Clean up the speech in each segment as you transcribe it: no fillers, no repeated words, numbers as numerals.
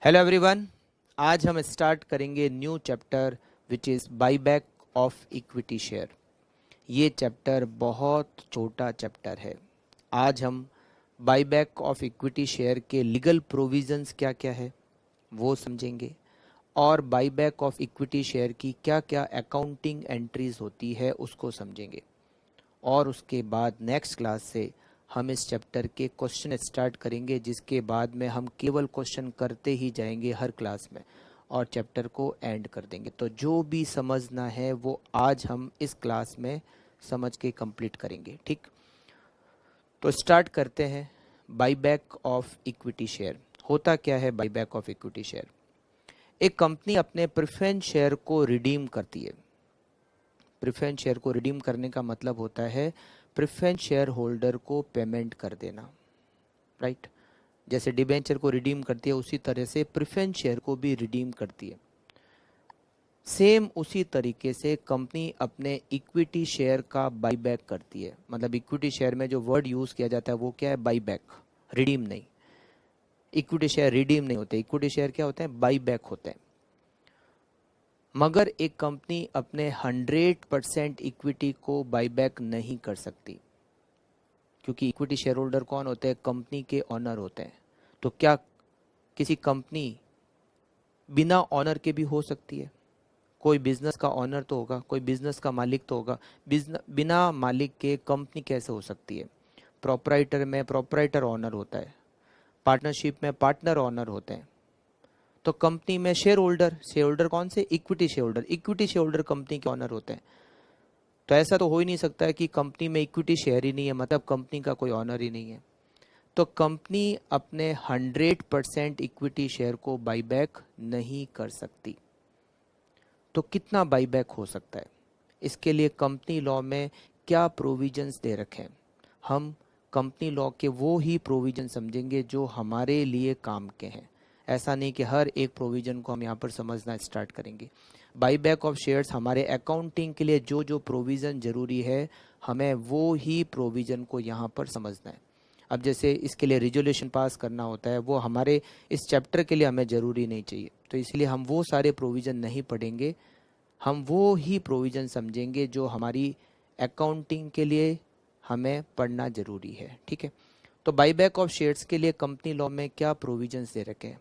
Hello everyone, आज हम start करेंगे new chapter which is buyback of equity share. ये चैप्टर बहुत छोटा चैप्टर है। आज हम बाईबैक ऑफ इक्विटी शेयर के लीगल प्रोविजंस क्या क्या है वो समझेंगे और बाईबैक ऑफ इक्विटी शेयर की क्या क्या अकाउंटिंग एंट्रीज होती है उसको समझेंगे। और उसके बाद नेक्स्ट क्लास से हम इस चैप्टर के क्वेश्चन स्टार्ट करेंगे, जिसके बाद में हम केवल क्वेश्चन करते ही जाएंगे हर क्लास में और चैप्टर को एंड कर देंगे। तो जो भी समझना है वो आज हम इस क्लास में समझ के कंप्लीट करेंगे। ठीक, तो स्टार्ट करते हैं। बाईबैक ऑफ इक्विटी शेयर होता क्या है? बाईबैक ऑफ इक्विटी शेयर, एक कंपनी अपने प्रेफरेंस शेयर को रिडीम करती है। प्रेफरेंस शेयर को रिडीम करने का मतलब होता है प्रेफरेंस शेयर होल्डर को पेमेंट कर देना, राइट। जैसे डिबेंचर को रिडीम करती है उसी तरह से प्रेफरेंस शेयर को भी रिडीम करती है। सेम उसी तरीके से कंपनी अपने इक्विटी शेयर का बाईबैक करती है। मतलब इक्विटी शेयर में जो वर्ड यूज किया जाता है वो क्या है? बाईबैक, रिडीम नहीं। इक्विटी शेयर रिडीम नहीं होते, इक्विटी शेयर क्या होते हैं? बाईबैक होते हैं। मगर एक कंपनी अपने 100% इक्विटी को बाईबैक नहीं कर सकती, क्योंकि इक्विटी शेयर होल्डर कौन होते हैं? कंपनी के ऑनर होते हैं। तो क्या किसी कंपनी बिना ऑनर के भी हो सकती है? कोई बिजनेस का ऑनर तो होगा, कोई बिजनेस का मालिक तो होगा। बिना मालिक के कंपनी कैसे हो सकती है? प्रोपराइटर में प्रोपराइटर ऑनर होता है, पार्टनरशिप में पार्टनर ऑनर होते हैं। तो कंपनी में शेयर होल्डर कौन से? इक्विटी शेयर होल्डर कंपनी के ऑनर होते हैं। तो ऐसा तो हो ही नहीं सकता है कि कंपनी में इक्विटी शेयर ही नहीं है, मतलब कंपनी का कोई ऑनर ही नहीं है। तो कंपनी अपने 100% इक्विटी शेयर को बाईबैक नहीं कर सकती। तो कितना बाईबैक हो सकता है? इसके लिए कंपनी लॉ में क्या प्रोविजंस दे रखे हैं? हम कंपनी लॉ के वो ही प्रोविजन समझेंगे जो हमारे लिए काम के हैं। ऐसा नहीं कि हर एक प्रोविजन को हम यहाँ पर समझना स्टार्ट करेंगे। बाईबैक ऑफ शेयर्स हमारे अकाउंटिंग के लिए जो जो प्रोविज़न ज़रूरी है, हमें वो ही प्रोविज़न को यहाँ पर समझना है। अब जैसे इसके लिए रिजोल्यूशन पास करना होता है, वो हमारे इस चैप्टर के लिए हमें ज़रूरी नहीं चाहिए, तो इसलिए हम वो सारे प्रोविज़न नहीं पढ़ेंगे। हम वो ही प्रोविज़न समझेंगे जो हमारी अकाउंटिंग के लिए हमें पढ़ना ज़रूरी है। ठीक है, तो बाईबैक ऑफ शेयर्स के लिए कंपनी लॉ में क्या प्रोविजंस दे रखे हैं?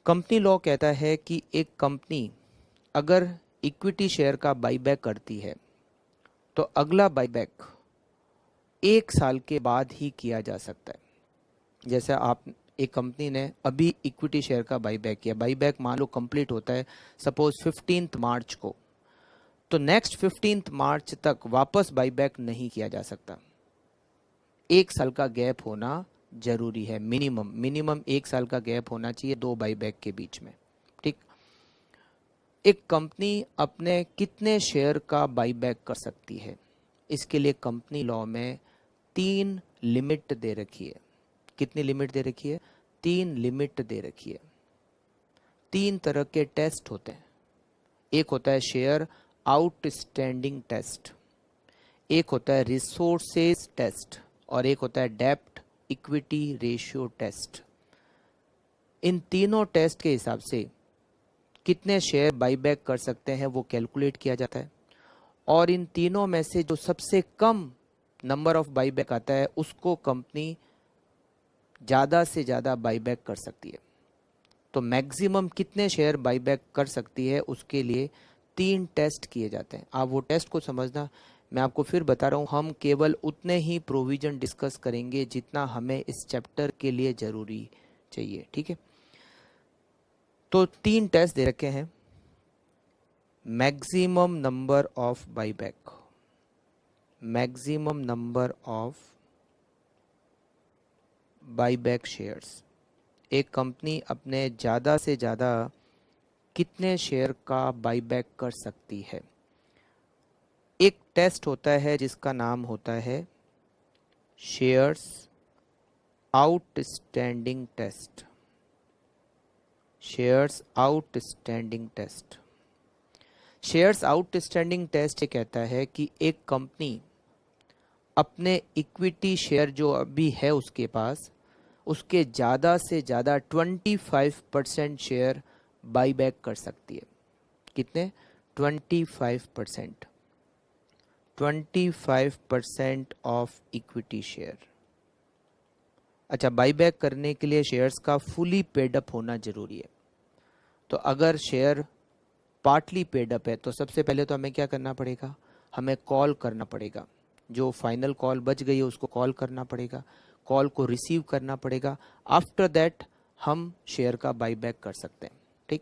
कंपनी लॉ कहता है कि एक कंपनी अगर इक्विटी शेयर का बाईबैक करती है तो अगला बाईबैक 1 साल के बाद ही किया जा सकता है। जैसे एक कंपनी ने अभी इक्विटी शेयर का बाईबैक किया, बाईबैक मान लो कंप्लीट होता है सपोज 15 मार्च को, तो नेक्स्ट 15 मार्च तक वापस बाईबैक नहीं किया जा सकता। 1 साल का गैप होना जरूरी है, मिनिमम 1 साल का गैप होना चाहिए दो बाईबैक के बीच में। ठीक, एक कंपनी अपने कितने शेयर का बाईबैक कर सकती है? इसके लिए कंपनी लॉ में 3 लिमिट दे रखी है। कितनी लिमिट दे रखी है? 3 लिमिट दे रखी है। 3 तरह के टेस्ट होते हैं। एक होता है शेयर आउटस्टैंडिंग टेस्ट, एक होता है रिसोर्सेज टेस्ट और एक होता है डेब्ट इक्विटी रेशियो टेस्ट। इन तीनों टेस्ट के हिसाब से कितने शेयर बाईबैक कर सकते हैं वो कैलकुलेट किया जाता है, और इन तीनों में से जो सबसे कम नंबर ऑफ बाईबैक आता है उसको कंपनी ज़्यादा से ज़्यादा बाईबैक कर सकती है। तो मैक्सिमम कितने शेयर बाईबैक कर सकती है उसके लिए 3 टेस्ट किए जाते हैं। आप वो टेस्ट को समझना, मैं आपको फिर बता रहा हूँ, हम केवल उतने ही प्रोविजन डिस्कस करेंगे जितना हमें इस चैप्टर के लिए ज़रूरी चाहिए। ठीक है, तो 3 टेस्ट दे रखे हैं। Maximum number of buyback, maximum number of buyback shares, एक कंपनी अपने ज़्यादा से ज़्यादा कितने शेयर का बाईबैक कर सकती है। एक टेस्ट होता है जिसका नाम होता है shares outstanding test. Shares outstanding test, shares outstanding test ये कहता है कि एक कंपनी अपने इक्विटी शेयर जो अभी है उसके पास, उसके ज़्यादा से ज़्यादा 25% शेयर बाई बैक कर सकती है। कितने? 25%। 25% ऑफ इक्विटी शेयर। अच्छा, बाई बैक करने के लिए शेयर्स का फुली पेड अप होना जरूरी है। तो अगर शेयर पार्टली पेड अप है तो सबसे पहले तो हमें क्या करना पड़ेगा? हमें कॉल करना पड़ेगा। जो फाइनल कॉल बच गई है उसको कॉल करना पड़ेगा, कॉल को रिसीव करना पड़ेगा। आफ्टर दैट हम शेयर का बाई बैक कर सकते हैं। ठीक।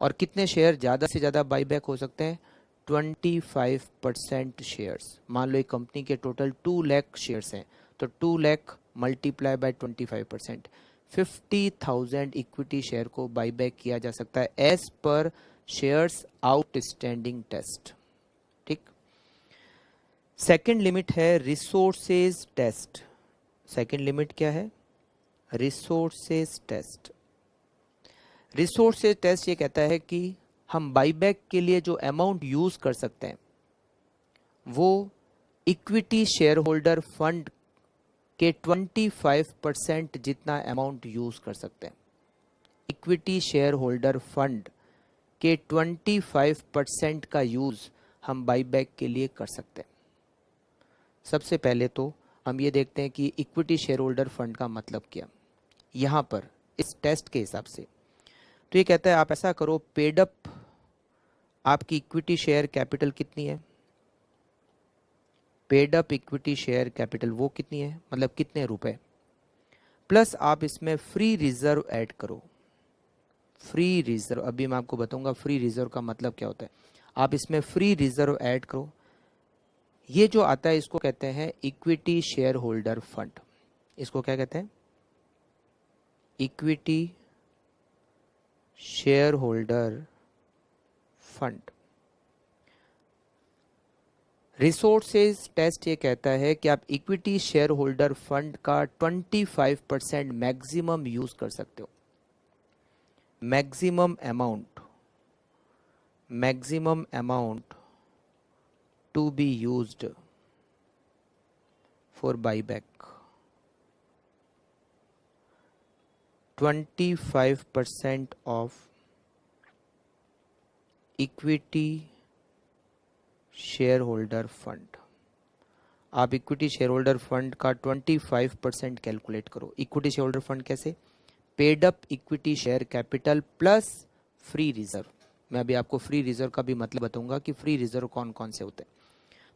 और कितने शेयर ज़्यादा से ज़्यादा बाई बैक हो सकते हैं? 25% शेयर्स। मान लो एक कंपनी के टोटल 2 लाख शेयर्स हैं, तो 2 lakh multiply by 25%, 50,000 equity share को बाई बैक किया जा सकता है as per shares outstanding test. ठीक। सेकंड लिमिट है रिसोर्सेज टेस्ट। सेकंड लिमिट क्या है? Resources test. रिसोर्सेज टेस्ट ये कहता है कि हम बाईबैक के लिए जो अमाउंट यूज कर सकते हैं वो इक्विटी शेयर होल्डर फंड के 25% जितना अमाउंट यूज कर सकते हैं। इक्विटी शेयर होल्डर फंड के 25% का यूज हम बाईबैक के लिए कर सकते हैं। सबसे पहले तो हम ये देखते हैं कि इक्विटी शेयर होल्डर फंड का मतलब क्या। यहां पर इस टेस्ट के हिसाब से तो ये कहता है आप ऐसा करो, पेड अप आपकी इक्विटी शेयर कैपिटल कितनी है? Paid up equity share capital वो कितनी है, मतलब कितने रुपए, प्लस आप इसमें फ्री रिजर्व ऐड करो। फ्री रिजर्व, अभी मैं आपको बताऊंगा फ्री रिजर्व का मतलब क्या होता है। आप इसमें फ्री रिजर्व ऐड करो। ये जो आता है इसको कहते हैं इक्विटी शेयर होल्डर फंड। इसको क्या कहते हैं? Equity share holder fund. Resources test ये कहता है कि आप इक्विटी शेयर होल्डर फंड का 25% मैक्सिमम यूज कर सकते हो। Maximum amount to be used for buyback. 25% of equity share holder fund. आप इक्विटी शेयर होल्डर फंड का 25% कैलकुलेट करो। इक्विटी शेयर होल्डर फंड कैसे? Paid up equity share capital plus free reserve. मैं अभी आपको फ्री रिजर्व का भी मतलब बताऊंगा कि फ्री रिजर्व कौन कौन से होते हैं।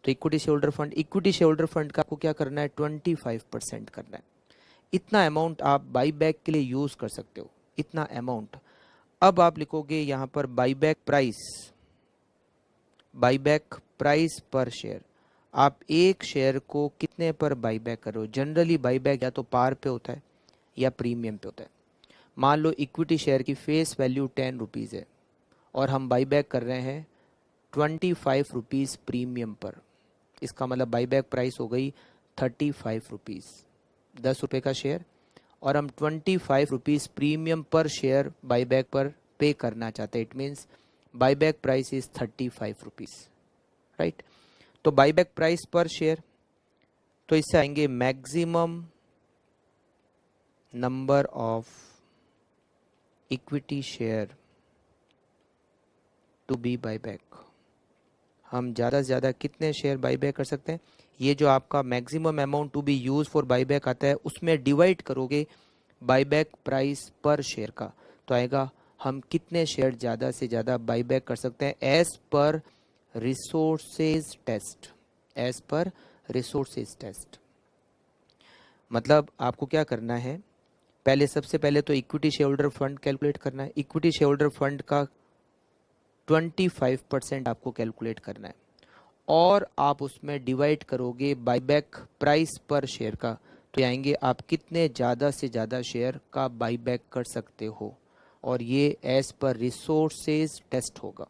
तो equity share holder fund, equity share holder fund का आपको क्या करना है? 25% करना है। इतना अमाउंट आप बाई बैक के लिए यूज कर सकते हो, इतना अमाउंट। अब आप लिखोगे यहां पर बाईबैक प्राइस पर शेयर। आप एक शेयर को कितने पर बाईबैक करो? जनरली बाईबैक या तो पार पे होता है या प्रीमियम पे होता है। मान लो इक्विटी शेयर की फेस वैल्यू 10 रुपीज़ है और हम बाईबैक कर रहे हैं 25 रुपीज़ प्रीमियम पर। इसका मतलब बाईबैक प्राइस हो गई 35 रुपीज़, 10 रुपये का शेयर, और हम 25 रुपीज़ प्रीमियम पर शेयर बाईबैक पर पे करना चाहते हैं। It means buyback price is 35 rupees, right. तो बाईबैक प्राइस पर शेयर, तो इससे आएंगे maximum number of equity share to be buyback. हम ज़्यादा से ज़्यादा कितने शेयर बाईबैक कर सकते हैं? ये जो आपका maximum amount to be use for buyback आता है उसमें डिवाइड करोगे बाईबैक प्राइस पर शेयर का, तो आएगा हम कितने शेयर ज़्यादा से ज़्यादा बाईबैक कर सकते हैं as per resources test. As per resources test मतलब आपको क्या करना है? पहले सबसे पहले तो equity share holder fund calculate करना है। इक्विटी शेयर होल्डर फंड का 25% आपको कैलकुलेट करना है और आप उसमें डिवाइड करोगे बाईबैक प्राइस पर शेयर का, तो आएंगे आप कितने ज़्यादा से ज़्यादा शेयर का बाईबैक कर सकते हो, और ये एज पर रिसोर्सेज टेस्ट होगा।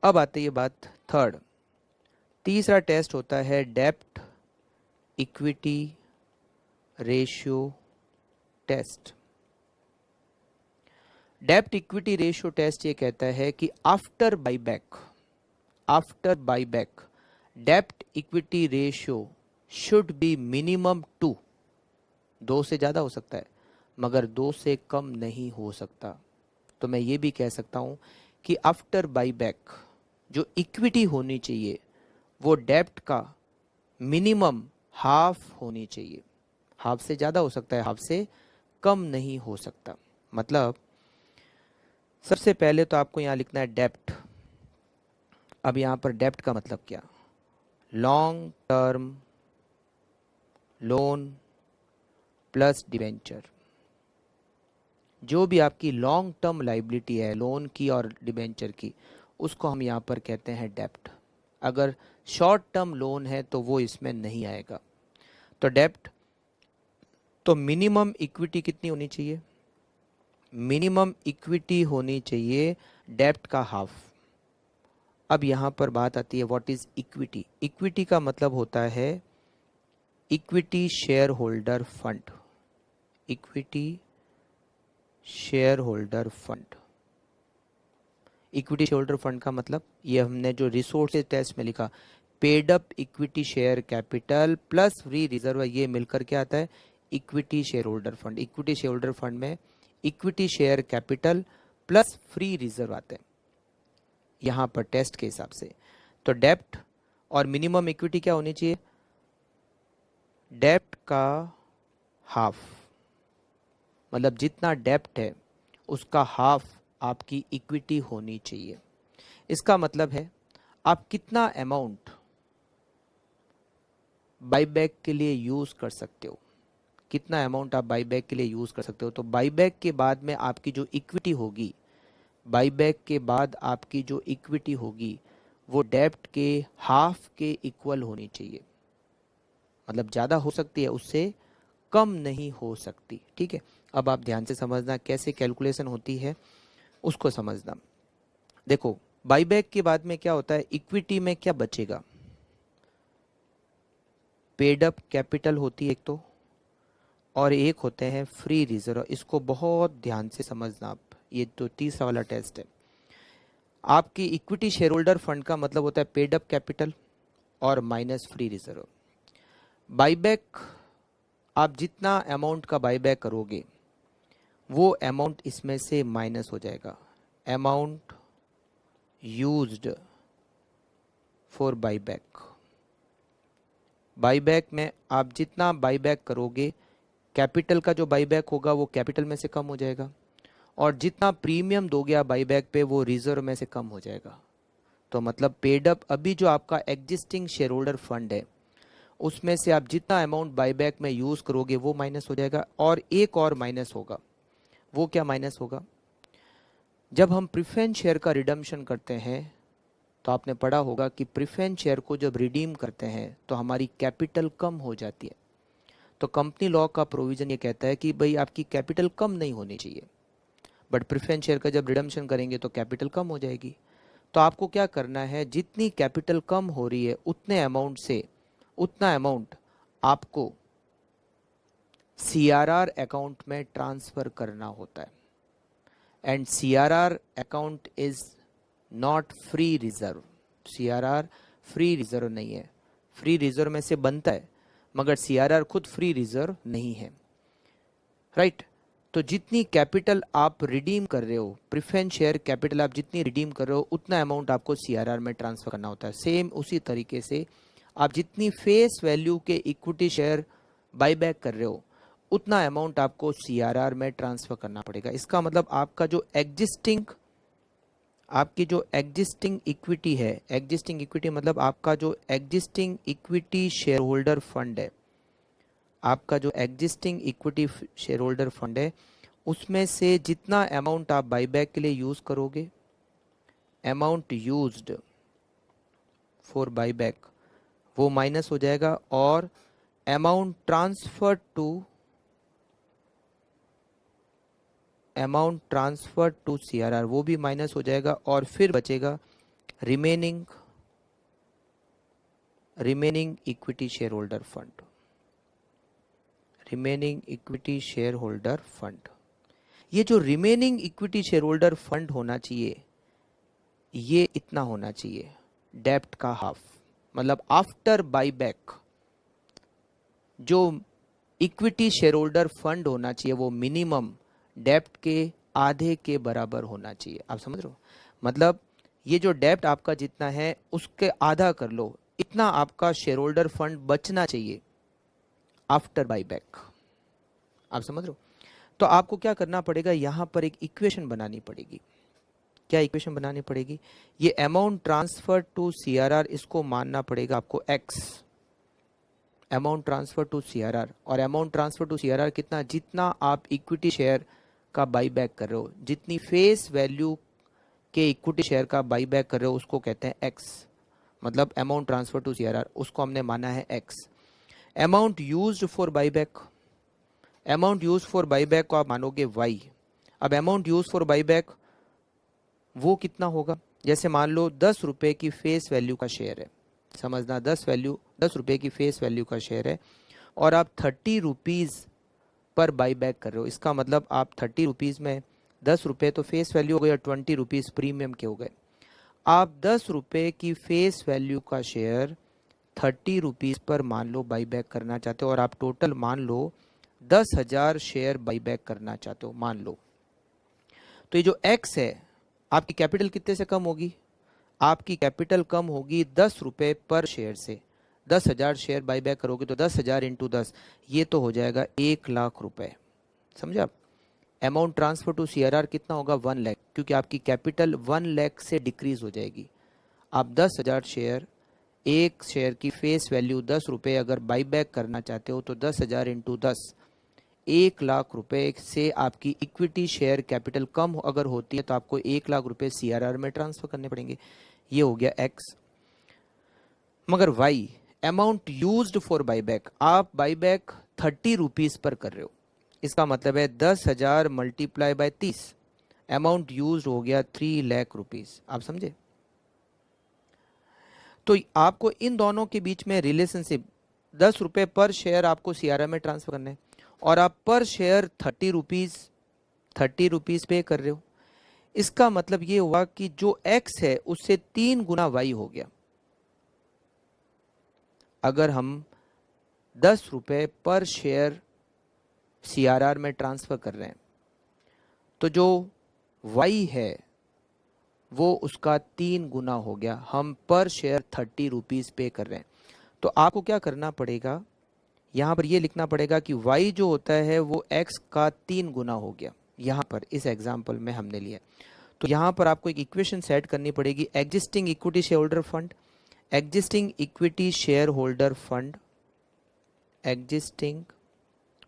अब आते ये बात थर्ड। तीसरा टेस्ट होता है डेब्ट इक्विटी रेशियो टेस्ट। डेब्ट इक्विटी रेशियो टेस्ट ये कहता है कि आफ्टर बाईबैक डेब्ट equity ratio should be minimum 2। 2 से ज़्यादा हो सकता है मगर 2 से कम नहीं हो सकता। तो मैं ये भी कह सकता हूँ कि आफ्टर बाईबैक जो इक्विटी होनी चाहिए वो डेब्ट का मिनिमम हाफ होनी चाहिए। हाफ से ज़्यादा हो सकता है, हाफ से कम नहीं हो सकता। मतलब सबसे पहले तो आपको यहाँ लिखना है डेब्ट। अब यहाँ पर डेब्ट का मतलब क्या? Long term loan plus debenture. जो भी आपकी लॉन्ग टर्म लाइबिलिटी है लोन की और डिवेंचर की, उसको हम यहाँ पर कहते हैं डेब्ट। अगर शॉर्ट टर्म लोन है तो वो इसमें नहीं आएगा। तो डेब्ट, तो मिनिमम इक्विटी कितनी होनी चाहिए? मिनिमम इक्विटी होनी चाहिए डेब्ट का हाफ। अब यहाँ पर बात आती है व्हाट इज इक्विटी। इक्विटी का मतलब होता है equity share holder fund. Equity share holder fund. Equity share holder fund का मतलब ये हमने जो रिसोर्सेज टेस्ट में लिखा, paid up equity share capital plus free reserve, ये मिलकर के आता है equity share holder fund. Equity share holder fund में equity share capital plus free reserve आते हैं यहाँ पर टेस्ट के हिसाब से। तो डेब्ट और मिनिमम इक्विटी क्या होनी चाहिए? डेब्ट का हाफ, मतलब जितना डेब्ट है उसका हाफ आपकी इक्विटी होनी चाहिए। इसका मतलब है आप कितना अमाउंट बाईबैक के लिए यूज कर सकते हो, कितना अमाउंट आप बाईबैक के लिए यूज कर सकते हो। तो बाईबैक के बाद में आपकी जो इक्विटी होगी, बाईबैक के बाद आपकी जो इक्विटी होगी वो डेब्ट के हाफ के इक्वल होनी चाहिए। मतलब ज्यादा हो सकती है, उससे कम नहीं हो सकती। ठीक है, अब आप ध्यान से समझना कैसे कैलकुलेशन होती है उसको समझना। देखो बाईबैक के बाद में क्या होता है, इक्विटी में क्या बचेगा? पेड अप कैपिटल होती है एक तो, और एक होते हैं फ्री रिजर्व। इसको बहुत ध्यान से समझना आप, ये तो तीसरा वाला टेस्ट है। आपकी इक्विटी शेयर होल्डर फंड का मतलब होता है पेड अप कैपिटल और माइनस फ्री रिजर्व। बाईबैक आप जितना अमाउंट का बाईबैक करोगे वो अमाउंट इसमें से माइनस हो जाएगा। Amount used for buyback. Buyback में आप जितना बाईबैक करोगे, कैपिटल का जो बाईबैक होगा वो कैपिटल में से कम हो जाएगा, और जितना प्रीमियम दोगे आप बाईबैक पे वो रिजर्व में से कम हो जाएगा। तो मतलब पेड अप, अभी जो आपका एग्जिस्टिंग शेयर होल्डर फंड है उसमें से आप जितना अमाउंट बाईबैक में यूज करोगे वो माइनस हो जाएगा। और एक और माइनस होगा, वो क्या माइनस होगा? जब हम प्रेफरेंस शेयर का रिडम्पशन करते हैं तो आपने पढ़ा होगा कि प्रेफरेंस शेयर को जब रिडीम करते हैं तो हमारी कैपिटल कम हो जाती है। तो कंपनी लॉ का प्रोविजन ये कहता है कि भाई आपकी कैपिटल कम नहीं होनी चाहिए, बट प्रेफरेंस शेयर का जब रिडम्पशन करेंगे तो कैपिटल कम हो जाएगी। तो आपको क्या करना है, जितनी कैपिटल कम हो रही है उतने अमाउंट से उतना अमाउंट आपको सीआरआर अकाउंट में ट्रांसफर करना होता है। And CRR account is not free reserve. CRR free reserve नहीं है, फ्री रिजर्व में से बनता है मगर सीआरआर खुद फ्री रिजर्व नहीं है। राइट तो जितनी कैपिटल आप रिडीम कर रहे हो, प्रेफरेंस शेयर कैपिटल आप जितनी रिडीम कर रहे हो उतना अमाउंट आपको सीआरआर में ट्रांसफर करना होता है। सेम उसी तरीके से आप जितनी फेस वैल्यू के इक्विटी शेयर बाईबैक कर रहे हो उतना अमाउंट आपको सीआरआर में ट्रांसफर करना पड़ेगा। इसका मतलब आपका जो एग्जिस्टिंग इक्विटी है, एग्जिस्टिंग इक्विटी मतलब आपका जो existing equity share holder fund है, आपका जो existing equity share holder fund है उसमें से जितना अमाउंट आप बाईबैक के लिए यूज करोगे, अमाउंट यूज्ड फॉर बाईबैक, वो माइनस हो जाएगा, और अमाउंट ट्रांसफर टू सीआरआर वो भी माइनस हो जाएगा, और फिर बचेगा remaining equity share holder fund. Remaining equity share holder fund, ये जो remaining equity share holder fund होना चाहिए ये इतना होना चाहिए, डेब्ट का हाफ। मतलब आफ्टर बाईबैक जो इक्विटी शेयर होल्डर फंड होना चाहिए वो मिनिमम डेप्ट के आधे के बराबर होना चाहिए। आप समझ रहे हो? मतलब ये जो डेप्ट आपका जितना है उसके आधा कर लो, इतना आपका शेयर होल्डर फंड बचना चाहिए आफ्टर बाईबैक। आप समझ रहे हो? तो आपको क्या करना पड़ेगा, यहां पर एक इक्वेशन बनानी पड़ेगी। क्या इक्वेशन बनानी पड़ेगी? ये अमाउंट ट्रांसफर टू सीआरआर, इसको मानना पड़ेगा आपको X, amount transfer to CRR. और अमाउंट ट्रांसफर टू सीआरआर कितना? जितना आप इक्विटी शेयर का बाईबैक कर रहे हो, जितनी फेस वैल्यू के इक्विटी शेयर का बाईबैक कर रहे हो उसको कहते हैं एक्स। मतलब अमाउंट ट्रांसफर टू सीआरआर, उसको हमने माना है x. Amount used for buyback, amount use for buyback को आप मानोगे वाई। अब अमाउंट यूज फॉर बाईबैक वो कितना होगा? जैसे मान लो 10 रुपए की फेस वैल्यू का शेयर है, समझना 10 रुपए की फेस वैल्यू का शेयर है और आप 30 रुपीज पर बाई बैक कर रहे हो। इसका मतलब आप 30 रुपीज में 10 रुपए तो फेस वैल्यू हो गई और 20 रुपीज प्रीमियम के हो गए। आप 10 रुपए की फेस वैल्यू का शेयर 30 रुपीज पर मान लो बाई बैक करना चाहते हो और आप टोटल मान लो 10,000 शेयर बाई बैक करना चाहते हो, मान लो। तो ये जो एक्स है, आपकी कैपिटल कितने से कम होगी? आपकी कैपिटल कम होगी 10 रुपए पर शेयर से। 10,000 शेयर बाई बैक करोगे तो 10,000 इंटू 10, ये तो हो जाएगा 1,00,000 रुपए। समझे आप? अमाउंट ट्रांसफर टू सीआरआर कितना होगा? 1 लाख, क्योंकि आपकी कैपिटल 1 लाख से डिक्रीज हो जाएगी। आप 10,000 शेयर, एक शेयर की फेस वैल्यू 10 रुपए अगर बाई बैक करना चाहते हो तो 10,000 इंटू 10, 1,00,000 रुपए से आपकी इक्विटी शेयर कैपिटल कम अगर होती है तो आपको 1,00,000 रुपए सीआरआर में ट्रांसफर करने पड़ेंगे। ये हो गया एक्स। मगर Y, amount used for buyback, आप बाईबैक 30 रुपीज पर कर रहे हो, इसका मतलब है 10,000 मल्टीप्लाई बाय 30, अमाउंट यूज्ड हो गया 3 लाख रुपीज। आप समझे? तो आपको इन दोनों के बीच में रिलेशनशिप, 10 रुपए पर शेयर आपको सीआरआर में ट्रांसफर करना है और आप पर शेयर 30 रुपीज पे कर रहे हो। इसका मतलब ये हुआ कि जो एक्स है उससे 3 गुना वाई हो गया। अगर हम 10 रुपए पर शेयर सीआरआर में ट्रांसफर कर रहे हैं तो जो वाई है वो उसका 3 गुना हो गया। हम पर शेयर 30 रुपीज पे कर रहे हैं। तो आपको क्या करना पड़ेगा, यहां पर ये लिखना पड़ेगा कि y जो होता है वो x का 3 गुना हो गया। यहां पर इस एग्जांपल में हमने लिया, तो यहां पर आपको एक इक्वेशन सेट करनी पड़ेगी। Existing equity share holder fund, existing equity share holder fund, existing,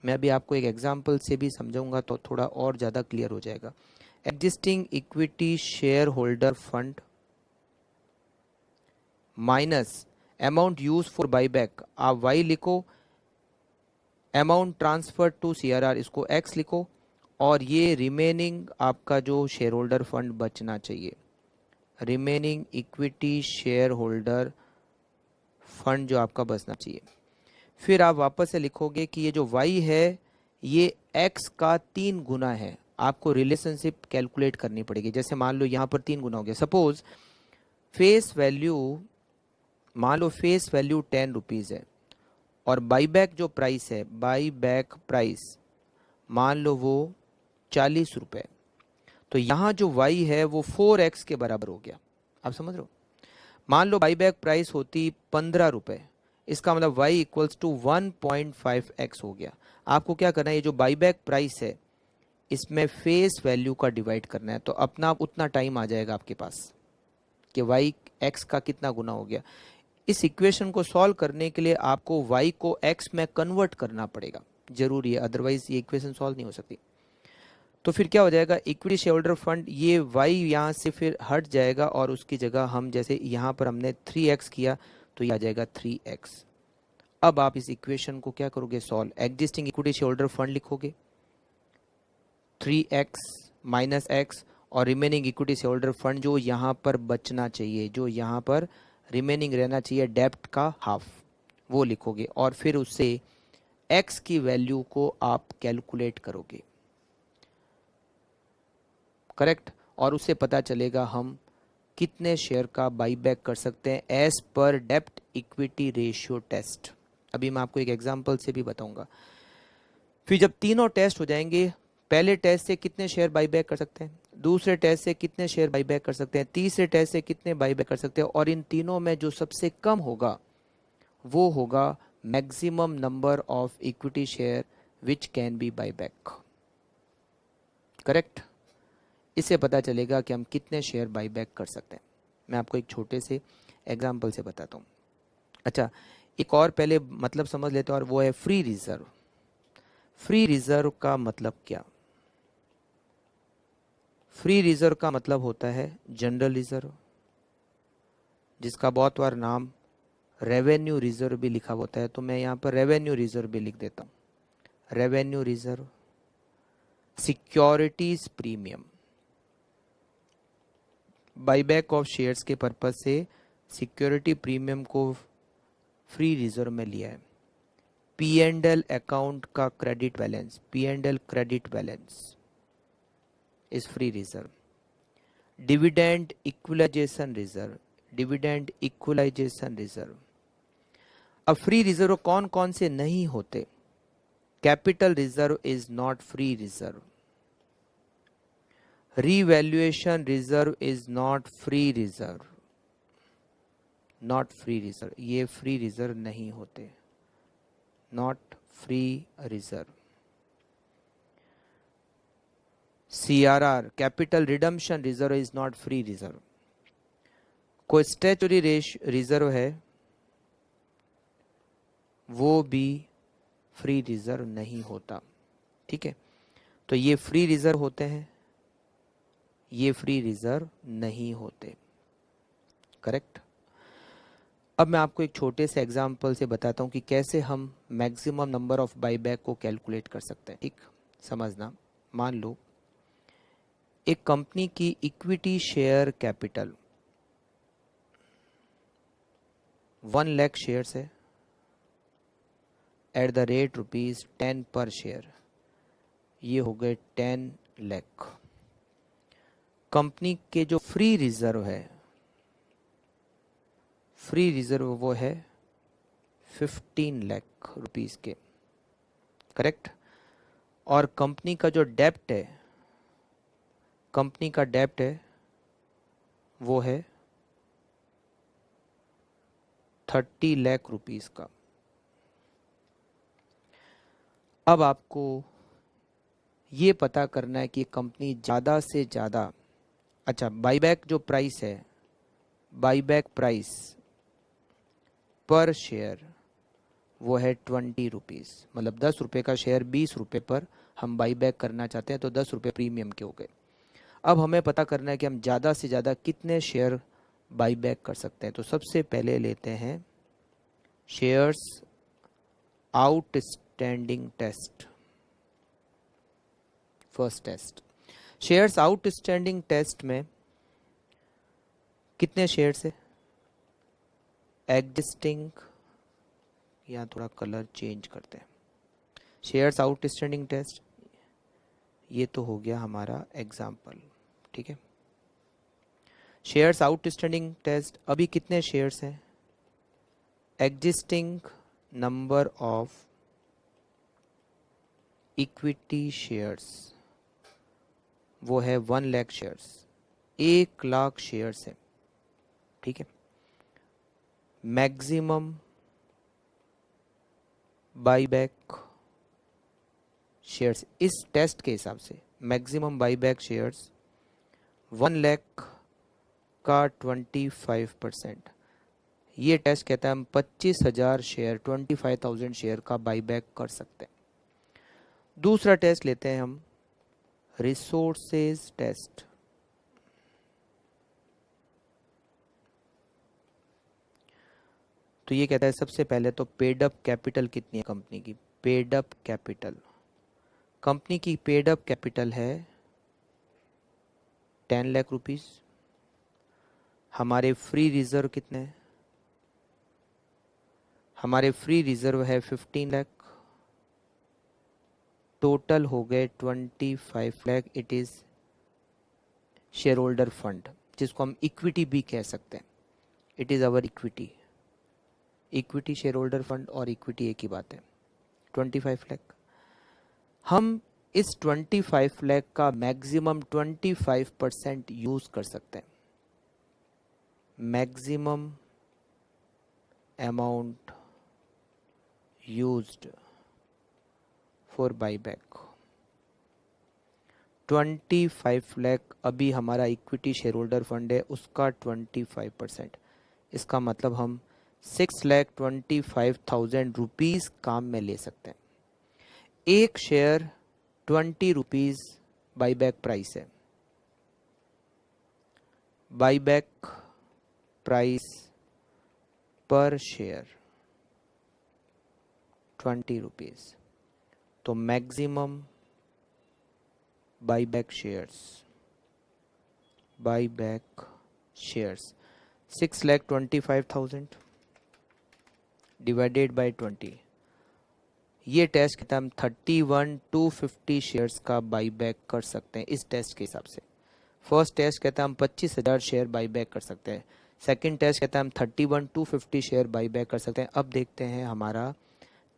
मैं अभी आपको एक एग्जांपल से भी समझाऊंगा तो थोड़ा और ज़्यादा क्लियर हो जाएगा। Existing equity share holder fund minus amount use for buyback, आप y लिखो, अमाउंट ट्रांसफर टू सीआरआर इसको x लिखो, और ये रिमेनिंग आपका जो शेयर होल्डर फंड बचना चाहिए, remaining equity share holder fund जो आपका बचना चाहिए। फिर आप वापस से लिखोगे कि ये जो y है ये x का 3 गुना है। आपको रिलेशनशिप कैलकुलेट करनी पड़ेगी। जैसे मान लो यहाँ पर 3 गुना हो गया। सपोज फेस वैल्यू, मान लो फेस वैल्यू 10 रुपीज़ है और बाईबैक जो प्राइस है, बाईबैक प्राइस मान लो वो 40 रुपए, तो यहाँ जो y है वो 4x के बराबर हो गया। आप समझ रहे हो? मान लो बाईबैक प्राइस होती 15 रुपए, इसका मतलब y इक्वल्स टू 1.5x हो गया। आपको क्या करना है, ये जो बाईबैक प्राइस है इसमें फेस वैल्यू का डिवाइड करना है, तो अपना उतना टाइम आ जाएगा आपके पास कि y x का कितना गुना हो गया। इस इक्वेशन को सॉल्व करने के लिए आपको y को x में कन्वर्ट करना पड़ेगा, जरूरी है, अदरवाइज ये इक्वेशन सॉल्व नहीं हो सकती। तो फिर क्या हो जाएगा, इक्विटी शेयर होल्डर फंड, ये y यहाँ से फिर हट जाएगा और उसकी जगह हम, जैसे यहाँ पर हमने 3x किया तो ये आ जाएगा 3x। अब आप इस इक्वेशन को क्या करोगे, solve. Existing equity share holder fund लिखोगे 3x माइनस x, और remaining equity share holder fund जो यहाँ पर बचना चाहिए, जो यहाँ पर रिमेनिंग रहना चाहिए डेब्ट का हाफ, वो लिखोगे और फिर उससे x की वैल्यू को आप कैलकुलेट करोगे, करेक्ट, और उससे पता चलेगा हम कितने शेयर का बाईबैक कर सकते हैं एज पर डेब्ट इक्विटी रेशियो टेस्ट। अभी मैं आपको एक एग्जांपल से भी बताऊंगा। फिर जब तीनों टेस्ट हो जाएंगे, पहले टेस्ट से कितने शेयर बाईबैक कर सकते हैं, दूसरे टेस्ट से कितने शेयर बाईबैक कर सकते हैं, तीसरे टेस्ट से कितने बाईबैक कर सकते हैं, और इन तीनों में जो सबसे कम होगा वो होगा maximum number of equity share which can be buyback. Correct. इससे पता चलेगा कि हम कितने शेयर बाईबैक कर सकते हैं। मैं आपको एक छोटे से एग्जाम्पल से बताता हूँ। अच्छा, एक और पहले मतलब समझ लेते हैं, और वो है फ्री रिजर्व। फ्री रिजर्व का मतलब क्या? फ्री रिजर्व का मतलब होता है जनरल रिजर्व, जिसका बहुत बार नाम रेवेन्यू रिजर्व भी लिखा होता है, तो मैं यहाँ पर रेवेन्यू रिजर्व भी लिख देता हूँ। Revenue reserve, securities premium, buyback of shares के पर्पज से सिक्योरिटी प्रीमियम को फ्री रिजर्व में लिया है। पी एंड एल अकाउंट का credit balance, P and L credit balance is free reserve. Dividend equalization reserve, dividend equalization reserve. अब free reserve कौन कौन से नहीं होते? Capital reserve is not free reserve, revaluation reserve is not free reserve, not free reserve, ये free reserve नहीं होते, not free reserve. CRR, capital redemption reserve is not free reserve. कोई स्टैट्यूटरी रिजर्व है वो भी फ्री रिजर्व नहीं होता। ठीक है, तो ये फ्री रिजर्व होते हैं, ये फ्री रिजर्व नहीं होते। करेक्ट। अब मैं आपको एक छोटे से एग्जांपल से बताता हूं कि कैसे हम मैक्सिमम नंबर ऑफ बाईबैक को कैलकुलेट कर सकते हैं। ठीक, समझना। मान लो एक कंपनी की equity share capital 1 lakh shares है एट द रेट ₹10 पर शेयर, ये हो गए 10 लाख। कंपनी के जो फ्री रिजर्व है, फ्री रिजर्व वो है 15 लाख रुपीस के। करेक्ट। और कंपनी का जो डेप्ट है, कंपनी का डेप्ट है वो है 30 लाख रुपीस का। अब आपको ये पता करना है कि कंपनी ज़्यादा से ज़्यादा, अच्छा बाईबैक जो प्राइस है, बाईबैक प्राइस पर शेयर वो है 20 रुपीज़, मतलब 10 रुपये का शेयर 20 रुपये पर हम बाईबैक करना चाहते हैं, तो 10 रुपये प्रीमियम के हो गए। अब हमें पता करना है कि हम ज़्यादा से ज़्यादा कितने शेयर बाईबैक कर सकते हैं। तो सबसे पहले लेते हैं shares outstanding test. First test, shares outstanding test में कितने शेयर्स है? एग्जिस्टिंग, या थोड़ा कलर चेंज करते हैं। शेयर्स आउटस्टैंडिंग टेस्ट, ये तो हो गया हमारा एग्जाम्पल। ठीक है, शेयर्स आउटस्टैंडिंग टेस्ट, अभी कितने शेयर्स हैं? Existing number of equity shares वो है 1 लाख शेयर्स, 1 लाख शेयर्स है। ठीक है, मैक्सिमम बाईबैक शेयर्स इस टेस्ट के हिसाब से, मैक्सिमम बाईबैक शेयर्स 1 लाख का 25%। ये टेस्ट कहता है हम 25,000 शेयर, 25,000 शेयर का बाईबैक कर सकते हैं। दूसरा टेस्ट लेते हैं हम रिसोर्सेज टेस्ट। तो ये कहता है सबसे पहले तो पेड अप कैपिटल कितनी है कंपनी की? पेड अप कैपिटल, कंपनी की पेड अप कैपिटल है 10 लाख रुपीस। हमारे फ्री रिजर्व कितने हैं? हमारे फ्री रिजर्व है 15 लाख, टोटल हो गए 25 lakh. It is share holder fund, जिसको हम इक्विटी भी कह सकते हैं। It is our equity, equity share holder fund और इक्विटी एक ही बात है। 25 लाख। हम इस 25 लाख का मैक्सिमम 25% यूज कर सकते हैं। Maximum amount used for buyback 25 lakh. अभी हमारा इक्विटी शेयर होल्डर फंड है, उसका 25%। इसका मतलब हम 6,25,000 रुपीज़ काम में ले सकते हैं। एक शेयर 20 रुपीज़ बाईबैक प्राइस है। बाईबैक प्राइस पर शेयर 20 रुपीज़। तो maximum buyback shares 6,25,000 divided by 20। ये टेस्ट कहता है हम 31,250 शेयर्स का बाईबैक कर सकते हैं इस टेस्ट के हिसाब से। फर्स्ट टेस्ट कहता है हम 25,000 शेयर बाईबैक कर सकते हैं। सेकंड टेस्ट कहता है हम 31,250 शेयर बाईबैक कर सकते हैं। अब देखते हैं हमारा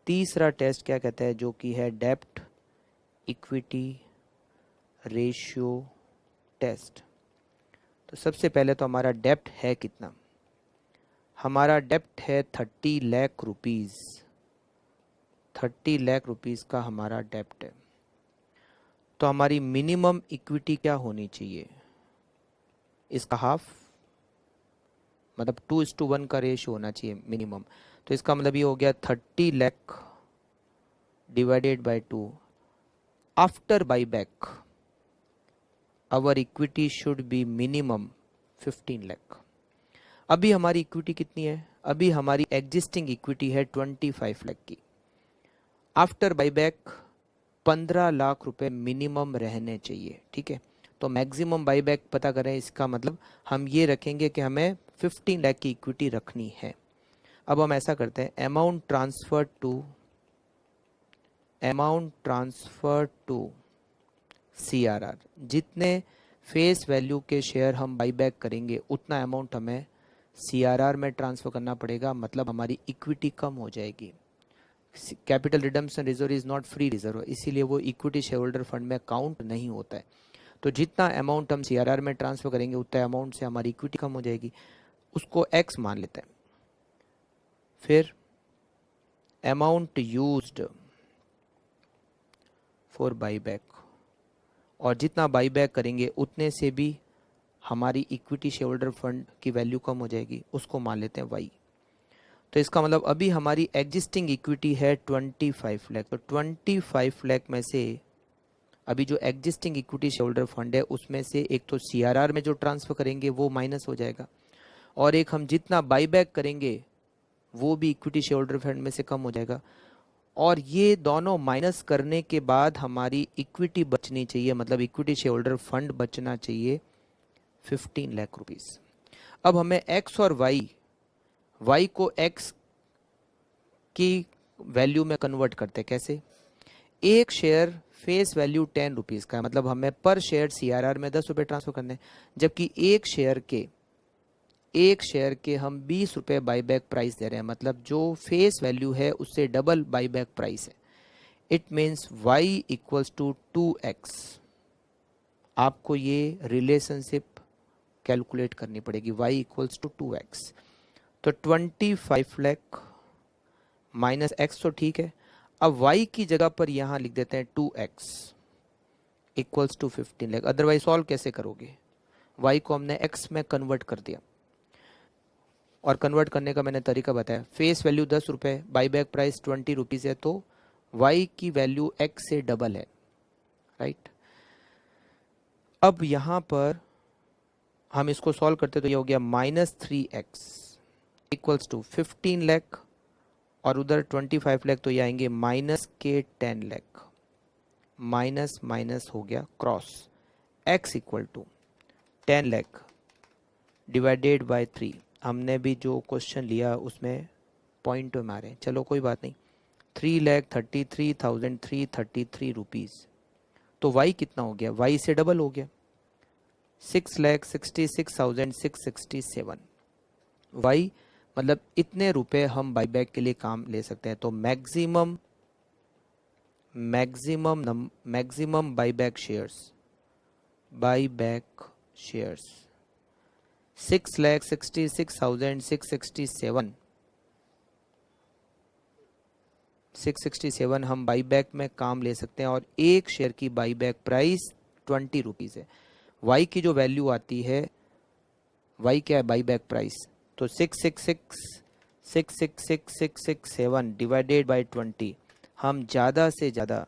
तीसरा टेस्ट क्या कहता है, जो कि है डेब्ट इक्विटी रेशियो टेस्ट। तो सबसे पहले तो हमारा डेब्ट है कितना, हमारा डेब्ट है 30 लाख रुपीज़। 30 लाख रुपीज़ का हमारा डेब्ट है। तो हमारी मिनिमम इक्विटी क्या होनी चाहिए, इसका हाफ, मतलब 2:1 का रेशियो होना चाहिए मिनिमम। तो इसका मतलब ये हो गया 30 lakh divided by 2। After buyback our equity should be minimum 15 lakh. अभी हमारी इक्विटी कितनी है, अभी हमारी एग्जिस्टिंग इक्विटी है 25 लाख की। आफ्टर बाईबैक 15 लाख रुपए मिनिमम रहने चाहिए, ठीक है। तो मैक्सिमम बाईबैक पता करें, इसका मतलब हम ये रखेंगे कि हमें 15 लाख की इक्विटी रखनी है। अब हम ऐसा करते हैं, अमाउंट ट्रांसफर टू CRR, जितने फेस वैल्यू के शेयर हम बाईबैक करेंगे उतना अमाउंट हमें CRR में ट्रांसफर करना पड़ेगा, मतलब हमारी इक्विटी कम हो जाएगी। Capital redemption reserve is not free reserve, इसीलिए वो इक्विटी शेयर होल्डर फंड में काउंट नहीं होता है। तो जितना अमाउंट हम CRR में ट्रांसफर करेंगे उतना अमाउंट से हमारी इक्विटी कम हो जाएगी, उसको X मान लेते हैं। फिर अमाउंट यूज्ड फॉर बाईबैक, और जितना बाईबैक करेंगे उतने से भी हमारी इक्विटी शेयर होल्डर फंड की वैल्यू कम हो जाएगी, उसको मान लेते हैं Y। तो इसका मतलब अभी हमारी एग्जिस्टिंग इक्विटी है 25 लाख। तो 25 लाख में से अभी जो existing equity share holder fund है उसमें से एक तो CRR में जो ट्रांसफर करेंगे वो माइनस हो जाएगा, और एक हम जितना बाईबैक करेंगे वो भी इक्विटी शेयर होल्डर फंड में से कम हो जाएगा। और ये दोनों माइनस करने के बाद हमारी इक्विटी बचनी चाहिए, मतलब इक्विटी शेयर होल्डर फंड बचना चाहिए 15 लाख रुपीस। अब हमें X और Y को X की वैल्यू में कन्वर्ट करते, कैसे? एक शेयर फेस वैल्यू 10 रुपीज़ का है, मतलब हमें पर शेयर CRR में 10 रुपये ट्रांसफर करने, जबकि एक शेयर के हम 20 रुपये बाईबैक प्राइस दे रहे हैं, मतलब जो फेस वैल्यू है उससे डबल बाईबैक प्राइस है। It means Y equals to 2X। आपको ये रिलेशनशिप कैलकुलेट करनी पड़ेगी, Y इक्वल्स टू 2X। तो 25 लाख माइनस X तो ठीक है, अब Y की जगह पर यहां लिख देते हैं 2X equals to 15 lakh. Otherwise solve कैसे करोगे, Y को हमने X में कन्वर्ट कर दिया, और कन्वर्ट करने का मैंने तरीका बताया। फेस वैल्यू 10 रुपये, बाईबैक प्राइस 20 रुपीज़ है, तो Y की वैल्यू X से डबल है, राइट। अब यहां पर हम इसको सॉल्व करते तो ये हो गया -3X इक्वल्स टू 15 लाख, और उधर 25 लाख, तो ये आएंगे -10 लाख। माइनस माइनस हो गया cross, X equal to 10 lakh divided by 3। हमने भी जो क्वेश्चन लिया उसमें पॉइंट में मारे, चलो कोई बात नहीं। 3,33,333 रुपीज़। तो Y कितना हो गया, Y से डबल हो गया, 6,66,667। Y मतलब इतने रुपए हम बाईबैक के लिए काम ले सकते हैं। तो मैक्सिमम मैक्सिमम बाईबैक शेयर्स 6,66,667 हम बाईबैक में काम ले सकते हैं और एक शेयर की बाईबैक प्राइस 20 रुपीज़ है। वाई की जो वैल्यू आती है, वाई क्या है, बाईबैक प्राइस, तो 666,667 डिवाइडेड बाई 20, हम ज़्यादा से ज़्यादा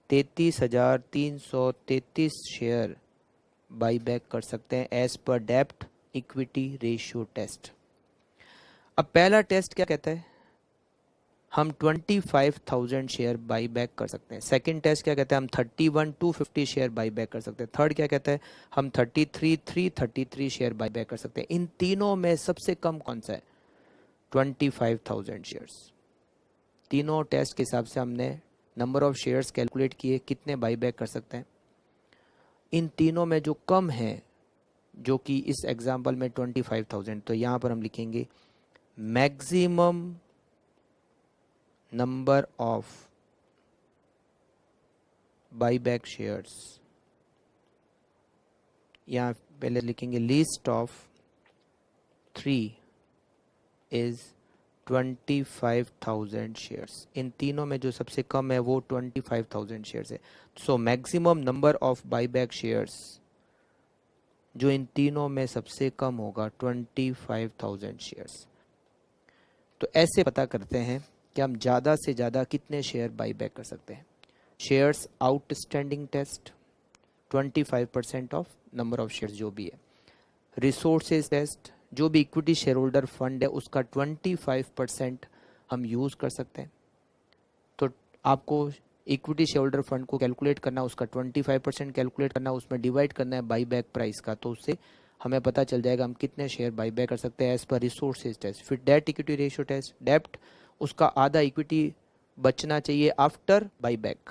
33,333 शेयर बाईबैक कर सकते हैं एज पर डेप्ट इक्विटी रेशियो टेस्ट। अब पहला टेस्ट क्या कहता है, हम 25,000 शेयर बाई बैक कर सकते हैं। सेकंड टेस्ट क्या कहता है, हम 31,250 शेयर बाई बैक कर सकते हैं। थर्ड क्या कहता है, हम 33,333 शेयर बाई बैक कर सकते हैं। इन तीनों में सबसे कम कौन सा है, 25,000 शेयर्स। तीनों टेस्ट के हिसाब से हमने नंबर ऑफ शेयर्स कैलकुलेट किए, कितने बाई बैक कर सकते हैं। इन तीनों में जो कम है, जो कि इस एग्जाम्पल में 25,000, तो यहाँ पर हम लिखेंगे maximum number of buyback shares, यहाँ पहले लिखेंगे लिस्ट ऑफ 3 इज 25,000 शेयर्स। इन तीनों में जो सबसे कम है वो 25,000 शेयर्स है। So maximum number of buyback shares जो इन तीनों में सबसे कम होगा 25,000 शेयर्स। तो ऐसे पता करते हैं कि हम ज़्यादा से ज़्यादा कितने शेयर बाई बैक कर सकते हैं। Shares outstanding test 25% of number of shares जो भी है। रिसोर्सेज टेस्ट, जो भी इक्विटी शेयर होल्डर फंड है उसका 25% हम यूज़ कर सकते हैं। तो आपको इक्विटी शेयर होल्डर फंड को कैलकुलेट करना, उसका 25% कैलकुलेट करना, उसमें डिवाइड करना है बाई बैक प्राइस का, तो उससे हमें पता चल जाएगा हम कितने शेयर बाई बैक कर सकते हैं एज पर रिसोर्सेज टेस्ट। फिर डेट इक्विटी रेशियो टेस्ट, डेप्ट उसका आधा इक्विटी बचना चाहिए आफ्टर बाईबैक।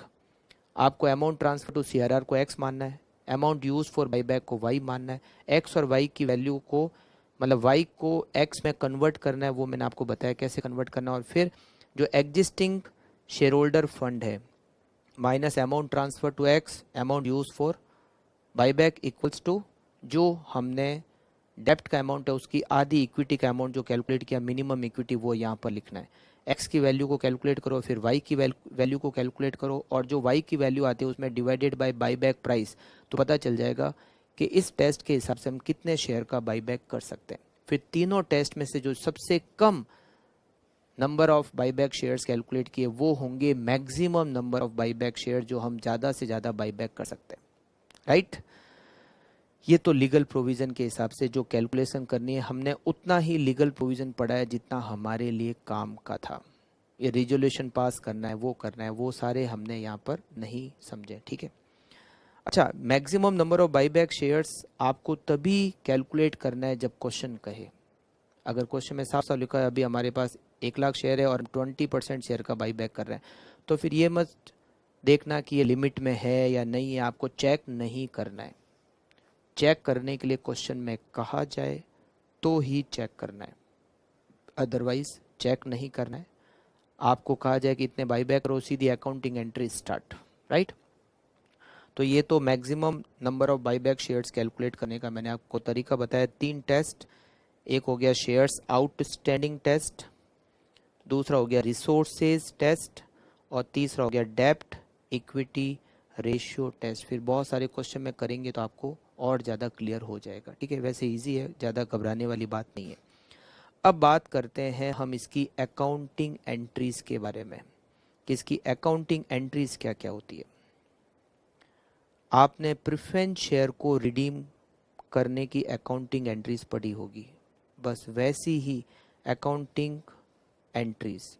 आपको अमाउंट ट्रांसफर टू सीआरआर को एक्स मानना है, अमाउंट यूज फॉर बाईबैक को वाई मानना है। एक्स और वाई की वैल्यू को, मतलब वाई को एक्स में कन्वर्ट करना है, वो मैंने आपको बताया कैसे कन्वर्ट करना है। और फिर जो एग्जिस्टिंग शेयर होल्डर फंड है minus amount transfer to X, amount use for buyback equals to जो हमने डेप्ट का अमाउंट है उसकी आधी इक्विटी का अमाउंट जो कैलकुलेट किया, मिनिमम इक्विटी, वो यहाँ पर लिखना है। एक्स की वैल्यू को कैलकुलेट करो, फिर वाई की वैल्यू को कैलकुलेट करो, और जो वाई की वैल्यू आती है उसमें डिवाइडेड बाय बाईबैक प्राइस, तो पता चल जाएगा कि इस टेस्ट के हिसाब से हम कितने शेयर का बाईबैक कर सकते हैं। फिर तीनों टेस्ट में से जो सबसे कम number of buyback shares calculate किए वो होंगे maximum number of buyback share जो हम ज़्यादा से ज़्यादा बाईबैक कर सकते हैं। राइट, ये तो लीगल प्रोविज़न के हिसाब से जो कैलकुलेशन करनी है, हमने उतना ही लीगल प्रोविज़न पढ़ा है जितना हमारे लिए काम का था। ये रिजोल्यूशन पास करना है, वो करना है, वो सारे हमने यहाँ पर नहीं समझे। ठीक है, अच्छा, maximum number of buyback shares आपको तभी कैलकुलेट करना है जब क्वेश्चन कहे। अगर क्वेश्चन में साफ साफ लिखा है अभी हमारे पास 1,00,000 शेयर है और 20% शेयर का बाईबैक कर रहे हैं, तो फिर ये मत देखना कि ये लिमिट में है या नहीं है, आपको चेक नहीं करना है। चेक करने के लिए क्वेश्चन में कहा जाए तो ही चेक करना है, अदरवाइज चेक नहीं करना है। आपको कहा जाए कि इतने बाईबैक करो, सीधी अकाउंटिंग एंट्री स्टार्ट। राइट, तो ये तो maximum number of buyback shares calculate करने का मैंने आपको तरीका बताया। 3 टेस्ट, एक हो गया शेयर्स आउटस्टैंडिंग टेस्ट, दूसरा हो गया रिसोर्सेज टेस्ट, और तीसरा हो गया डेप्ट इक्विटी रेशियो टेस्ट। फिर बहुत सारे क्वेश्चन में करेंगे तो आपको और ज़्यादा क्लियर हो जाएगा। ठीक है, वैसे इजी है, ज़्यादा घबराने वाली बात नहीं है। अब बात करते हैं हम इसकी अकाउंटिंग एंट्रीज के बारे में कि इसकी अकाउंटिंग एंट्रीज क्या क्या होती है। आपने प्रेफरेंस शेयर को रिडीम करने की अकाउंटिंग एंट्रीज पढ़ी होगी, बस वैसी ही अकाउंटिंग एंट्रीज,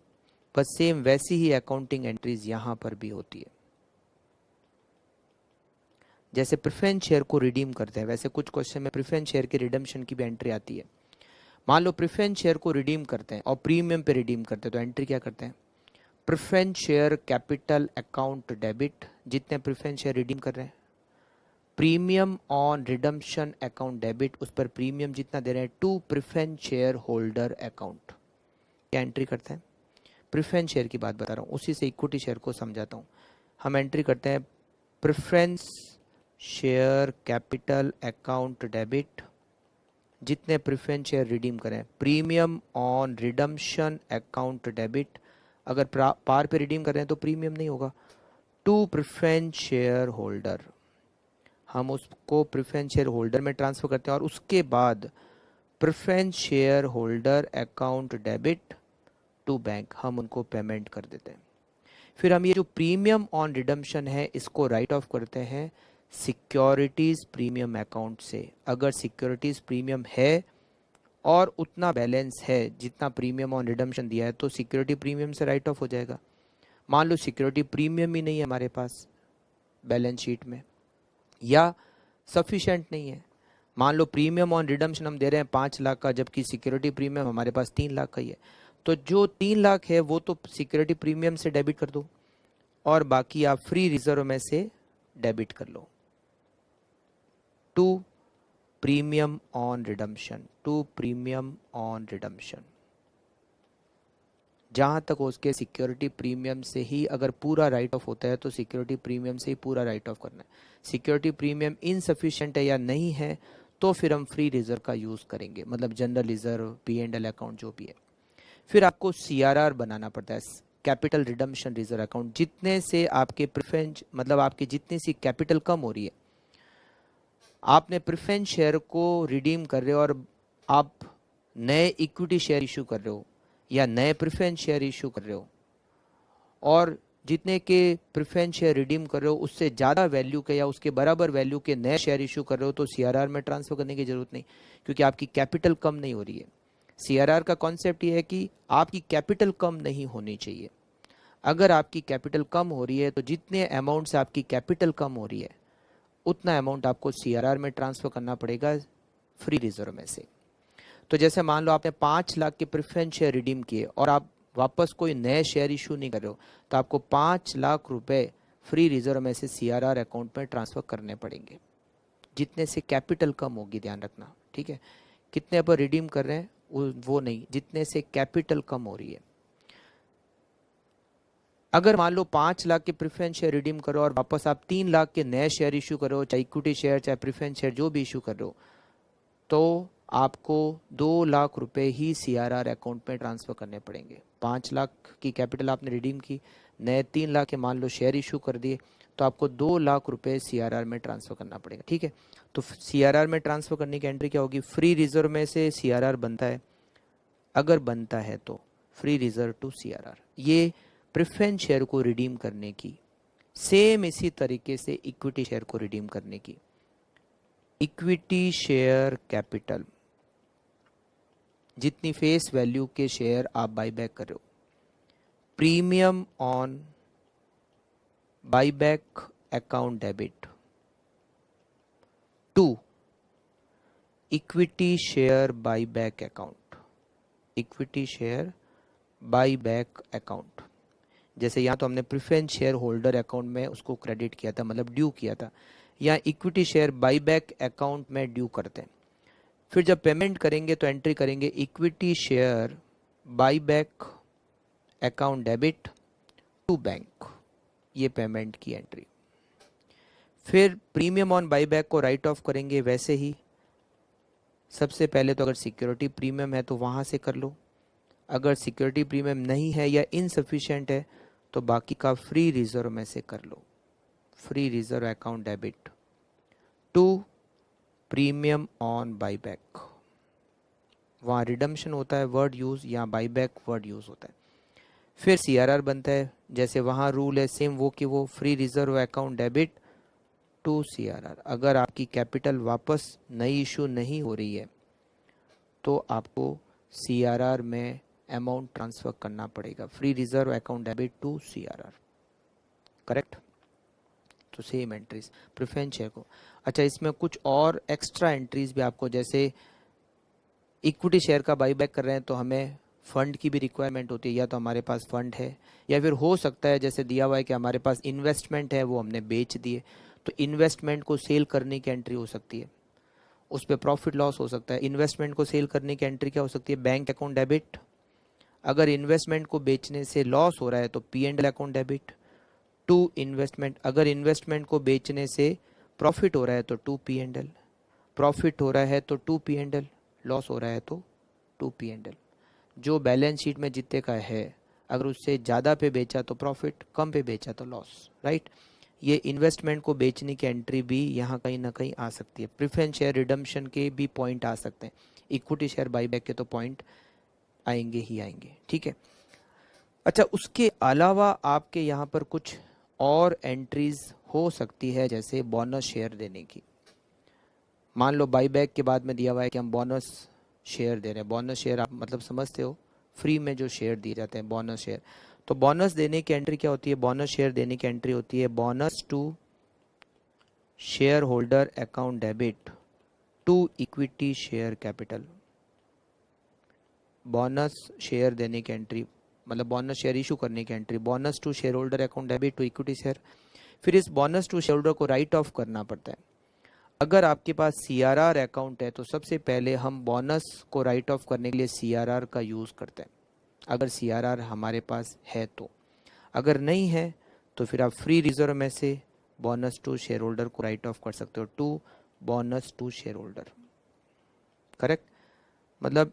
बस सेम वैसी ही अकाउंटिंग एंट्रीज यहाँ पर भी होती है। जैसे प्रेफरेंस शेयर को रिडीम करते हैं, वैसे कुछ क्वेश्चन में प्रेफरेंस शेयर के रिडम्पशन की भी एंट्री आती है। मान लो प्रेफरेंस शेयर को रिडीम करते हैं और प्रीमियम पे रिडीम करते हैं, तो एंट्री क्या करते हैं, preference share capital account debit, जितने प्रेफरेंस शेयर रिडीम कर रहे हैं, premium on redemption account debit, उस पर प्रीमियम जितना दे रहे हैं, to preference share holder account. क्या एंट्री करते हैं, प्रेफरेंस शेयर की बात बता रहा हूँ, उसी से इक्विटी शेयर को समझाता हूँ। हम एंट्री करते हैं preference share capital account debit, जितने प्रेफरेंस शेयर रिडीम करें, premium on redemption account debit, अगर पार पे रिडीम कर रहे हैं तो प्रीमियम नहीं होगा, टू प्रेफरेंस शेयर होल्डर, हम उसको प्रेफरेंस शेयर होल्डर में ट्रांसफर करते हैं और उसके बाद preference share holder account debit to bank, हम उनको पेमेंट कर देते हैं। फिर हम ये जो प्रीमियम ऑन रिडम्पशन है इसको राइट ऑफ करते हैं सिक्योरिटीज प्रीमियम अकाउंट से। अगर सिक्योरिटीज प्रीमियम है और उतना बैलेंस है जितना प्रीमियम ऑन रिडम्पशन दिया है तो सिक्योरिटी प्रीमियम से राइट ऑफ हो जाएगा। मान लो सिक्योरिटी प्रीमियम ही नहीं है हमारे पास बैलेंस शीट में या सफिशेंट नहीं है, मान लो प्रीमियम ऑन रिडम्पशन हम दे रहे हैं 5 लाख का जबकि सिक्योरिटी प्रीमियम हमारे पास 3 लाख का ही है, तो जो 3 लाख है वो तो सिक्योरिटी प्रीमियम से डेबिट कर दो और बाकी आप फ्री रिजर्व में से डेबिट कर लो to premium on redemption, to premium on redemption. जहां तक उसके सिक्योरिटी प्रीमियम से ही अगर पूरा राइट ऑफ होता है तो सिक्योरिटी प्रीमियम से ही पूरा राइट ऑफ करना है। सिक्योरिटी प्रीमियम इनसफिशिएंट है या नहीं है तो फिर हम फ्री रिजर्व का यूज करेंगे, मतलब जनरल रिजर्व, P&L अकाउंट जो भी है। फिर आपको CRR बनाना पड़ता है, कैपिटल रिडम्पशन रिजर्व अकाउंट, जितने से आपके प्रेफरेंस मतलब आपकी जितनी सी कैपिटल कम हो रही है, आपने प्रेफरेंस शेयर को रिडीम कर रहे हो और आप नए इक्विटी शेयर इशू कर रहे हो या नए प्रेफरेंस शेयर इशू कर रहे हो और जितने के प्रेफरेंस शेयर रिडीम कर रहे हो उससे ज़्यादा वैल्यू के या उसके बराबर वैल्यू के नए शेयर इशू कर रहे हो तो CRR में ट्रांसफर करने की जरूरत नहीं, क्योंकि आपकी कैपिटल कम नहीं हो रही है। CRR का कॉन्सेप्ट ये है कि आपकी कैपिटल कम नहीं होनी चाहिए। अगर आपकी कैपिटल कम हो रही है तो जितने अमाउंट से आपकी कैपिटल कम हो रही है उतना अमाउंट आपको CRR में ट्रांसफर करना पड़ेगा फ्री रिजर्व में से। तो जैसे मान लो आपने 5 लाख के प्रेफरेंस शेयर रिडीम किए और आप वापस कोई नए शेयर इशू नहीं कर रहे हो तो आपको 5 लाख रुपए फ्री रिजर्व में से CRR अकाउंट में ट्रांसफर करने पड़ेंगे, जितने से कैपिटल कम होगी, ध्यान रखना, ठीक है। कितने पर रिडीम कर रहे हैं वो नहीं, जितने से कैपिटल कम हो रही है। अगर मान लो 5 लाख के प्रेफरेंस शेयर रिडीम करो और वापस आप 3 लाख के नए शेयर इशू करो, चाहे इक्विटी शेयर चाहे प्रेफरेंस शेयर जो भी इशू कर रहे हो, तो आपको 2 लाख रुपए ही CRR अकाउंट में ट्रांसफर करने पड़ेंगे। 5 लाख की कैपिटल आपने रिडीम की, नए 3 लाख के मान लो शेयर इशू कर दिए तो आपको 2 लाख रुपए CRR में ट्रांसफर करना पड़ेगा, ठीक है। तो CRR में ट्रांसफर करने की एंट्री क्या होगी, फ्री रिजर्व में से CRR बनता है, अगर बनता है तो फ्री रिजर्व टू CRR। ये प्रेफरेंस शेयर को रिडीम करने की, सेम इसी तरीके से इक्विटी शेयर को रिडीम करने की। इक्विटी शेयर कैपिटल, जितनी फेस वैल्यू के शेयर आप बाईबैक कर रहे हो, premium on buyback account debit to equity share buyback account, equity share buyback account. जैसे यहाँ तो हमने प्रेफरेंस शेयर होल्डर अकाउंट में उसको क्रेडिट किया था, मतलब ड्यू किया था, या इक्विटी शेयर बाईबैक अकाउंट में ड्यू करते हैं। फिर जब पेमेंट करेंगे तो एंट्री करेंगे equity share buyback account debit to bank, ये पेमेंट की एंट्री। फिर प्रीमियम ऑन बाईबैक को राइट ऑफ करेंगे वैसे ही, सबसे पहले तो अगर सिक्योरिटी प्रीमियम है तो वहां से कर लो, अगर सिक्योरिटी प्रीमियम नहीं है या इनसफिशिएंट है तो बाकी का फ्री रिजर्व में से कर लो, free reserve account debit to premium on buyback. वहाँ रिडम्पशन होता है वर्ड यूज, यहाँ बाईबैक वर्ड यूज होता है। फिर CRR बनता है, जैसे वहाँ रूल है सेम वो कि वो free reserve account debit to CRR। अगर आपकी कैपिटल वापस नई इशू नहीं हो रही है तो आपको CRR में अमाउंट ट्रांसफर करना पड़ेगा, free reserve account debit to CRR, correct. तो सेम एंट्रीज प्रेफरेंस शेयर को। अच्छा, इसमें कुछ और एक्स्ट्रा एंट्रीज भी आपको, जैसे इक्विटी शेयर का बाईबैक कर रहे हैं तो हमें फंड की भी रिक्वायरमेंट होती है, या तो हमारे पास फंड है या फिर हो सकता है जैसे दिया हुआ है कि हमारे पास इन्वेस्टमेंट है वो हमने बेच दिए, तो इन्वेस्टमेंट को सेल करने की एंट्री हो सकती है, उस पर प्रॉफिट लॉस हो सकता है। इन्वेस्टमेंट को सेल करने की एंट्री क्या हो सकती है, बैंक अकाउंट डेबिट। अगर इन्वेस्टमेंट को बेचने से लॉस हो रहा है तो P&L account debit to investment, अगर इन्वेस्टमेंट को बेचने से प्रॉफिट हो रहा है तो 2 P&L, प्रॉफिट हो रहा है तो 2 P&L, लॉस हो रहा है तो 2 P&L। जो बैलेंस शीट में जितने का है, अगर उससे ज़्यादा पे बेचा तो प्रॉफिट, कम पे बेचा तो लॉस, राइट। ये इन्वेस्टमेंट को बेचने की एंट्री भी यहाँ कहीं ना कहीं आ सकती है। प्रेफरेंस शेयर रिडम्पशन के भी पॉइंट आ सकते हैं, इक्विटी शेयर बाईबैक के तो पॉइंट आएंगे ही आएंगे, ठीक है। अच्छा, उसके अलावा आपके यहाँ पर कुछ और एंट्रीज हो सकती है, जैसे बोनस शेयर देने की। मान लो बाईबैक के बाद में दिया हुआ है कि हम बोनस शेयर दे रहे हैं। बोनस शेयर आप मतलब समझते हो, फ्री में जो शेयर दिए जाते हैं, बोनस शेयर। तो बोनस देने की एंट्री क्या होती है? बोनस शेयर देने की एंट्री होती है bonus to share holder account debit to equity share capital. Bonus share देने की एंट्री मतलब बोनस शेयर इशू करने की entry, bonus to share holder account debit to equity share. फिर इस बोनस टू शेयर होल्डर को राइट ऑफ करना पड़ता है। अगर आपके पास CRR अकाउंट है तो सबसे पहले हम बोनस को राइट ऑफ करने के लिए CRR का यूज़ करते हैं, अगर CRR हमारे पास है तो। अगर नहीं है तो फिर आप फ्री रिजर्व में से बोनस टू शेयर होल्डर को राइट ऑफ कर सकते हो, to bonus to share holder, correct. मतलब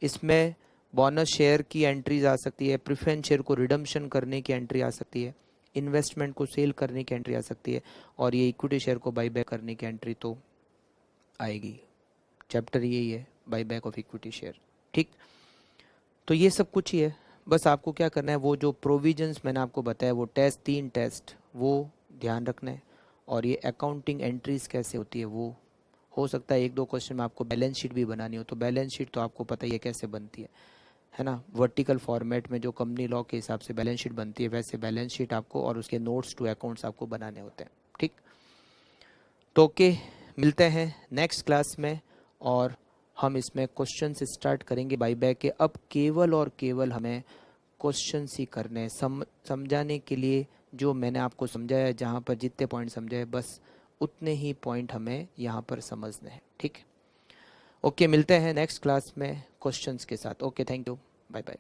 इसमें बोनस शेयर की एंट्रीज आ सकती है, प्रेफरेंस शेयर को रिडम्पशन करने की एंट्री आ सकती है, इन्वेस्टमेंट को सेल करने की एंट्री आ सकती है, और ये इक्विटी शेयर को बाईबैक करने की एंट्री तो आएगी। चैप्टर यही है, बाईबैक ऑफ इक्विटी शेयर, ठीक। तो ये सब कुछ ही है, बस आपको क्या करना है, वो जो प्रोविजंस मैंने आपको बताया, वो टेस्ट, 3 टेस्ट वो ध्यान रखना है। और ये अकाउंटिंग एंट्रीज कैसे होती है, वो हो सकता है 1-2 क्वेश्चन में आपको बैलेंस शीट भी बनानी हो, तो बैलेंस शीट तो आपको पता ही है कैसे बनती है ना। वर्टिकल फॉर्मेट में जो कंपनी लॉ के हिसाब से बैलेंस शीट बनती है, वैसे बैलेंस शीट आपको और उसके नोट्स टू अकाउंट्स आपको बनाने होते हैं, ठीक। तो ओके, मिलते हैं नेक्स्ट क्लास में, और हम इसमें क्वेश्चन स्टार्ट करेंगे बाईबैक के। अब केवल और केवल हमें क्वेश्चन ही करने हैं, समझाने के लिए जो मैंने आपको समझाया, जहाँ पर जितने पॉइंट समझाए बस उतने ही पॉइंट हमें यहाँ पर समझने हैं, ठीक है। ओके, मिलते हैं नेक्स्ट क्लास में क्वेश्चंस के साथ। Okay, thank you, bye bye.